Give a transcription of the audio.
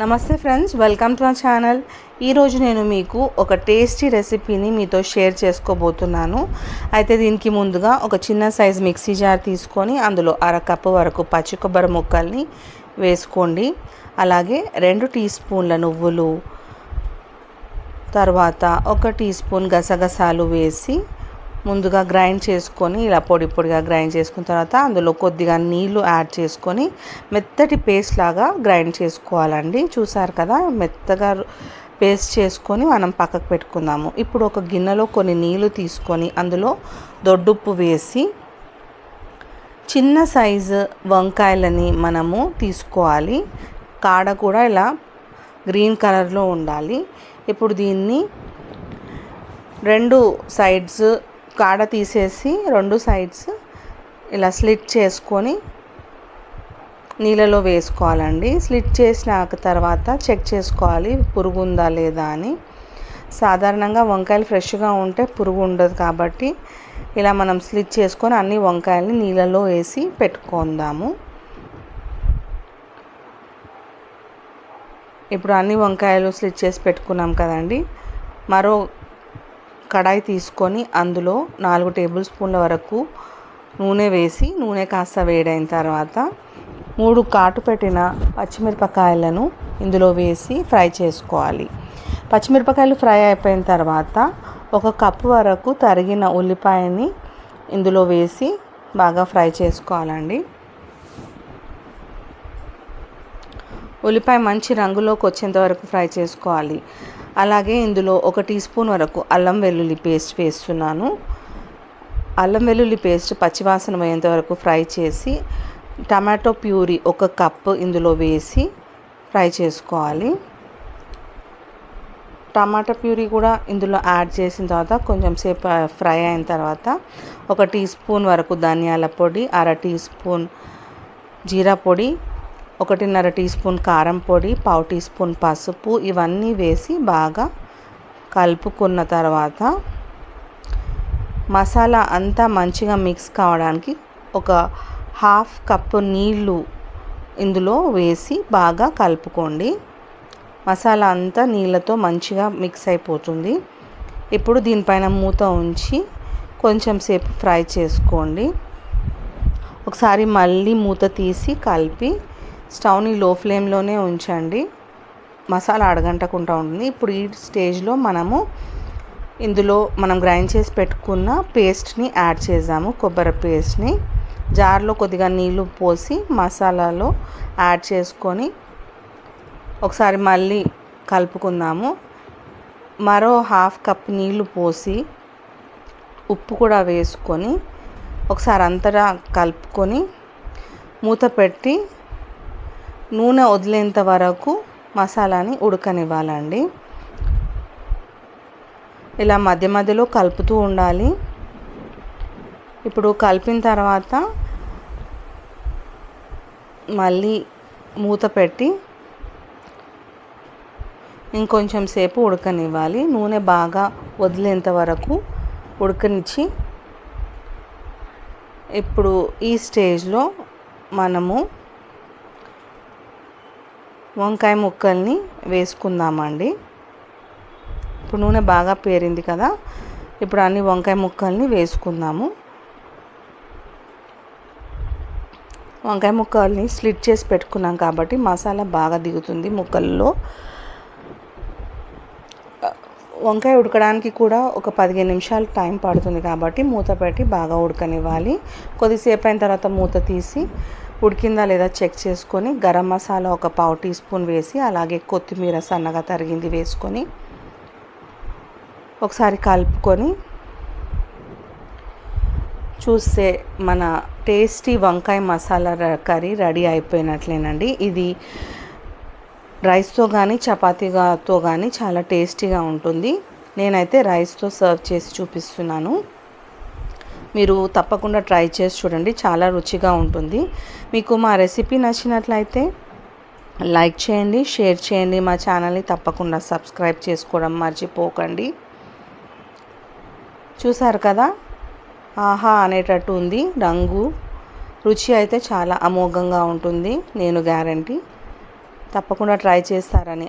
నమస్తే friends, welcome to our channel. ఈరోజు నేను మీకు ఒక టేస్టీ రెసిపీని మీతో షేర్ చేసుకోబోతున్నాను. అయితే దీనికి ముందుగా ఒక చిన్న సైజ్ మిక్సీ జార్ తీసుకొని అందులో అరకప్పు వరకు పచ్చి కొబ్బరి ముక్కల్ని వేసుకోండి. అలాగే 2 టీ స్పూన్ల నువ్వులు, తర్వాత 1 టీ స్పూన్ గసగసాలు వేసి ముందుగా గ్రైండ్ చేసుకొని ఇలా పొడిగా గ్రైండ్ చేసుకున్న తర్వాత అందులో కొద్దిగా నీళ్లు యాడ్ చేసుకొని మెత్తటి పేస్ట్ లాగా గ్రైండ్ చేసుకోవాలండి. చూసారు కదా, మెత్తగా పేస్ట్ చేసుకొని మనం పక్కకు పెట్టుకుందాము. ఇప్పుడు ఒక గిన్నెలో కొన్ని నీళ్లు తీసుకొని అందులో దొడ్డుప్పు వేసి చిన్న సైజు వంకాయలని మనము తీసుకోవాలి. కాడ కూడా ఇలా గ్రీన్ కలర్లో ఉండాలి. ఇప్పుడు దీన్ని 2 సైడ్స్ కాడ తీసేసి 2 సైడ్స్ ఇలా స్లిట్ చేసుకొని నీళ్ళలో వేసుకోవాలండి. స్లిట్ చేసిన తర్వాత చెక్ చేసుకోవాలి పురుగు ఉందా లేదా అని. సాధారణంగా వంకాయలు ఫ్రెష్గా ఉంటే పురుగు ఉండదు కాబట్టి ఇలా మనం స్లిట్ చేసుకొని అన్ని వంకాయలని నీళ్ళలో వేసి పెట్టుకుందాము. ఇప్పుడు అన్ని వంకాయలు స్లిట్ చేసి పెట్టుకున్నాం కదండి. మరో కడాయి తీసుకొని అందులో 4 టేబుల్ స్పూన్ల వరకు నూనె వేసి నూనె కాస్త వేడైన తర్వాత 3 కాటు పెట్టిన పచ్చిమిరపకాయలను ఇందులో వేసి ఫ్రై చేసుకోవాలి. పచ్చిమిరపకాయలు ఫ్రై అయిపోయిన తర్వాత 1 కప్పు వరకు తరిగిన ఉల్లిపాయని ఇందులో వేసి బాగా ఫ్రై చేసుకోవాలండి. ఉల్లిపాయ మంచి రంగులోకి వచ్చేంత వరకు ఫ్రై చేసుకోవాలి. అలాగే ఇందులో 1 టీ స్పూన్ వరకు అల్లం వెల్లుల్లి పేస్ట్ వేస్తున్నాను. అల్లం వెల్లుల్లి పేస్ట్ పచ్చివాసన పోయేంత వరకు ఫ్రై చేసి టమాటో ప్యూరీ 1 కప్పు ఇందులో వేసి ఫ్రై చేసుకోవాలి. టమాటా ప్యూరీ కూడా ఇందులో యాడ్ చేసిన తర్వాత కొంచెం సేపు ఫ్రై అయిన తర్వాత 1 టీ స్పూన్ వరకు ధనియాల పొడి, 1/2 టీ స్పూన్ జీరా పొడి, 1.5 టీ స్పూన్ కారం పొడి, 1/2 టీ స్పూన్ పసుపు ఇవన్నీ వేసి బాగా కలుపుకున్న తర్వాత మసాలా అంతా మంచిగా మిక్స్ కావడానికి 1/2 కప్పు నీళ్ళు ఇందులో వేసి బాగా కలుపుకోండి. మసాలా అంతా నీళ్ళతో మంచిగా మిక్స్ అయిపోతుంది. ఇప్పుడు దీనిపైన మూత ఉంచి కొంచెం సేపు ఫ్రై చేసుకోండి. ఒకసారి మళ్ళీ మూత తీసి కలిపి స్టవ్ని లో ఫ్లేమ్లోనే ఉంచండి. మసాలా అడగంటకుండా ఉంటుంది. ఇప్పుడు ఈ స్టేజ్లో ఇందులో మనం గ్రైండ్ చేసి పెట్టుకున్న పేస్ట్ని యాడ్ చేద్దాము. కొబ్బరి పేస్ట్ని జార్లో కొద్దిగా నీళ్ళు పోసి మసాలాలో యాడ్ చేసుకొని ఒకసారి మళ్ళీ కలుపుకుందాము. మరో 1/2 కప్ నీళ్ళు పోసి ఉప్పు కూడా వేసుకొని ఒకసారి అంతటా కలుపుకొని మూత పెట్టి నూనె వదిలేంత వరకు మసాలాని ఉడకనివ్వాలండి. ఇలా మధ్య మధ్యలో కలుపుతూ ఉండాలి. ఇప్పుడు కలిపిన తర్వాత మళ్ళీ మూత పెట్టి ఇంకొంచెం సేపు ఉడకనివ్వాలి. నూనె బాగా వదిలేంత వరకు ఉడకనిచ్చి ఇప్పుడు ఈ స్టేజ్లో మనము వంకాయ ముక్కల్ని వేసుకుందామండి. ఇప్పుడు నూనె బాగా పేరింది కదా, ఇప్పుడు అన్ని వంకాయ ముక్కల్ని వేసుకుందాము. వంకాయ ముక్కల్ని స్లిట్ చేసి పెట్టుకున్నాం కాబట్టి మసాలా బాగా దిగుతుంది ముక్కల్లో. వంకాయ ఉడకడానికి కూడా ఒక 15 నిమిషాలు టైం పడుతుంది కాబట్టి మూత పెట్టి బాగా ఉడకనివ్వాలి. కొద్దిసేపు అయిన తర్వాత మూత తీసి ఉడికిందా లేదా చెక్ చేసుకొని గరం మసాలా 1/4 టీ స్పూన్ వేసి అలాగే కొత్తిమీర సన్నగా తరిగింది వేసుకొని ఒకసారి కలుపుకొని చూస్తే మన టేస్టీ వంకాయ మసాలా కర్రీ రెడీ అయిపోయినట్లేనండి. ఇది రైస్తో కానీ చపాతీతో కానీ చాలా టేస్టీగా ఉంటుంది. నేనైతే రైస్తో సర్వ్ చేసి చూపిస్తున్నాను. మీరు తప్పకుండా ట్రై చేసి చూడండి, చాలా రుచిగా ఉంటుంది. మీకు మా రెసిపీ నచ్చినట్లయితే లైక్ చేయండి, షేర్ చేయండి. మా ఛానల్ని తప్పకుండా సబ్స్క్రైబ్ చేసుకోవడం మర్చిపోకండి. చూసారు కదా, ఆహా అనేటట్టు ఉంది రంగు. రుచి అయితే చాలా అమోఘంగా ఉంటుంది, నేను గ్యారంటీ. తప్పకుండా ట్రై చేస్తారని